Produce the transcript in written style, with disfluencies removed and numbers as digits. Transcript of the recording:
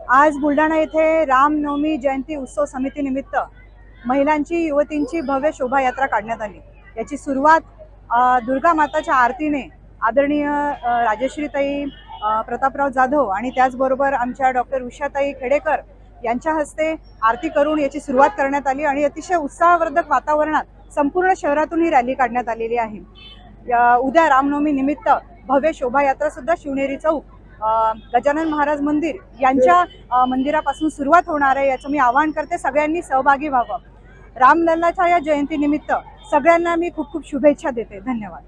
आज बुलढाणा येथे रामनवमी जयंती उत्सव समितीनिमित्त महिलांची युवतींची भव्य शोभायात्रा काढण्यात आली। याची सुरुवात दुर्गा माताच्या आरतीने आदरणीय राजश्रीताई प्रतापराव जाधव आणि त्याचबरोबर आमच्या डॉक्टर उषाताई खेडेकर यांच्या हस्ते आरती करून याची सुरुवात करण्यात आली आणि अतिशय उत्साहवर्धक वातावरणात संपूर्ण शहरातून ही रॅली काढण्यात आलेली आहे। उद्या रामनवमी निमित्त भव्य शोभायात्रा सुद्धा शिवनेरी चौक गजानन महाराज मंदिर यांच्या मंदिरापासून सुरुवात होणार आहे। याचं मी आवाहन करते, सगळ्यांनी सहभागी व्हावं। रामलल्लाच्या या जयंतीनिमित्त सगळ्यांना मी खूप खूप शुभेच्छा देते। धन्यवाद।